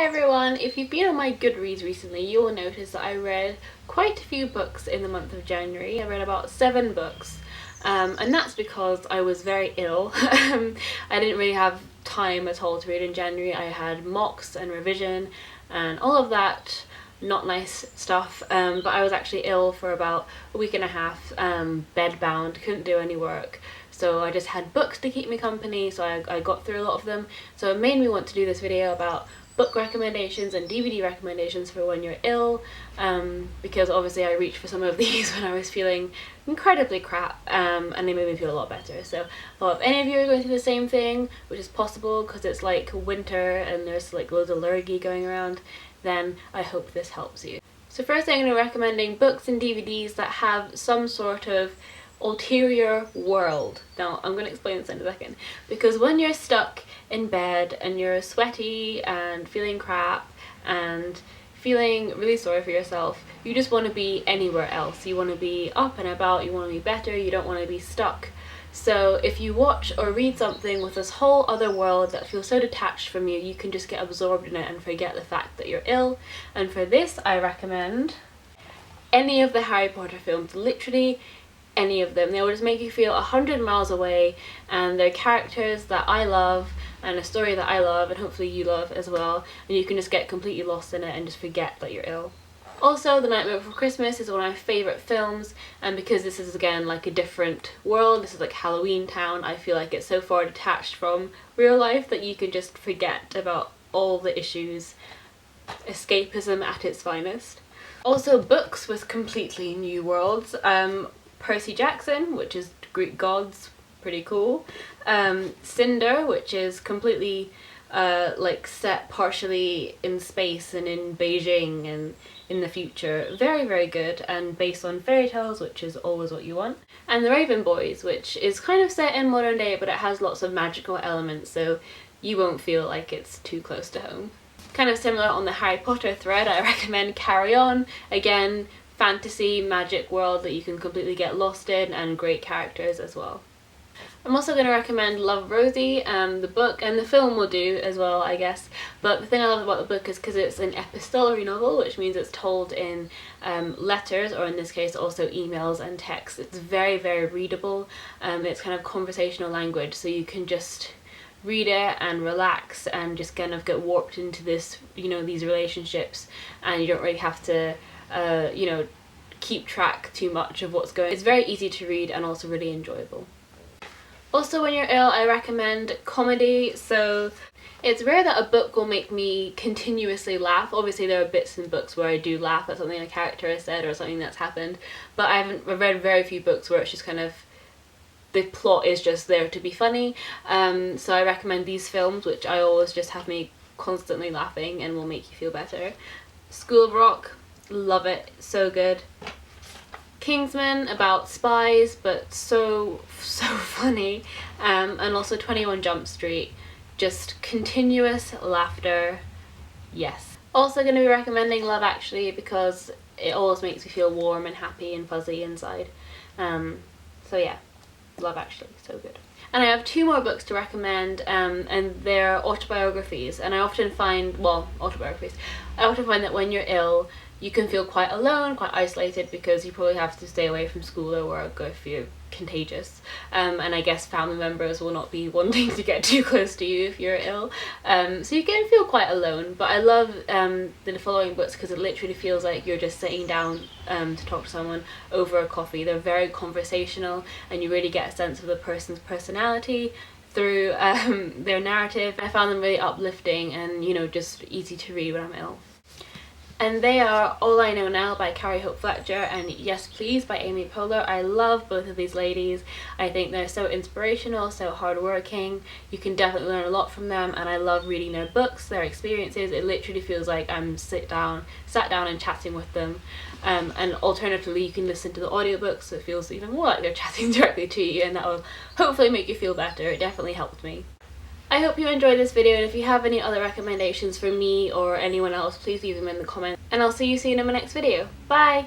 Hi everyone! If you've been on my Goodreads recently, you will notice that I read quite a few books in the month of January. I read about 7 books, and that's because I was very ill. I didn't really have time at all to read in January. I had mocks and revision and all of that not nice stuff, but I was actually ill for about a week and a half, bedbound, couldn't do any work. So I just had books to keep me company, so I got through a lot of them. So it made me want to do this video about book recommendations and DVD recommendations for when you're ill, because obviously I reached for some of these when I was feeling incredibly crap, and they made me feel a lot better. So I thought if any of you are going through the same thing, which is possible because it's like winter and there's like loads of lurgy going around, then I hope this helps you. So first I'm going to be recommending books and DVDs that have some sort of ulterior world. Now I'm going to explain this in a second, because when you're stuck in bed and you're sweaty and feeling crap and feeling really sorry for yourself, you just want to be anywhere else. You want to be up and about, you want to be better, you don't want to be stuck. So if you watch or read something with this whole other world that feels so detached from you, you can just get absorbed in it and forget the fact that you're ill. And for this I recommend any of the Harry Potter films, literally any of them. They will just make you feel 100 miles away, and they're characters that I love and a story that I love and hopefully you love as well, and you can just get completely lost in it and just forget that you're ill. Also, The Nightmare Before Christmas is one of my favourite films, and because this is again like a different world, this is like Halloween Town, I feel like it's so far detached from real life that you can just forget about all the issues. Escapism at its finest. Also books with completely new worlds. Percy Jackson, which is Greek gods, pretty cool. Cinder, which is completely like set partially in space and in Beijing and in the future. Very, very good, and based on fairy tales, which is always what you want. And The Raven Boys, which is kind of set in modern day, but it has lots of magical elements, so you won't feel like it's too close to home. Kind of similar on the Harry Potter thread, I recommend Carry On. Again, fantasy magic world that you can completely get lost in, and great characters as well. I'm also going to recommend Love Rosie. The book and the film will do as well, I guess, but the thing I love about the book is because it's an epistolary novel, which means it's told in letters, or in this case also emails and texts. It's very, very readable. It's kind of conversational language, so you can just read it and relax and just kind of get warped into this, you know, these relationships, and you don't really have to you know, keep track too much of what's going on. It's very easy to read and also really enjoyable. Also, when you're ill, I recommend comedy. So it's rare that a book will make me continuously laugh. Obviously there are bits in books where I do laugh at something a character has said or something that's happened, but I've read very few books where it's just kind of the plot is just there to be funny. So I recommend these films, which I always just have me constantly laughing and will make you feel better. School of Rock, love it, so good. Kingsman, about spies, but so funny. And also 21 Jump Street, just continuous laughter, yes. Also going to be recommending Love Actually, because it always makes me feel warm and happy and fuzzy inside. So yeah, Love Actually, so good. And I have 2 more books to recommend, and they're autobiographies, and I often find, well, autobiographies, I often find that when you're ill you can feel quite alone, quite isolated, because you probably have to stay away from school or work if you're contagious, and I guess family members will not be wanting to get too close to you if you're ill, so you can feel quite alone. But I love the following books because it literally feels like you're just sitting down to talk to someone over a coffee. They're very conversational and you really get a sense of the person's personality through their narrative. I found them really uplifting and, you know, just easy to read when I'm ill. And they are All I Know Now by Carrie Hope Fletcher and Yes Please by Amy Poehler. I love both of these ladies. I think they're so inspirational, so hardworking. You can definitely learn a lot from them, and I love reading their books, their experiences. It literally feels like I'm sat down and chatting with them. And alternatively you can listen to the audiobooks, so it feels even more like they're chatting directly to you, and that will hopefully make you feel better. It definitely helped me. I hope you enjoyed this video, and if you have any other recommendations for me or anyone else, please leave them in the comments, and I'll see you soon in my next video. Bye!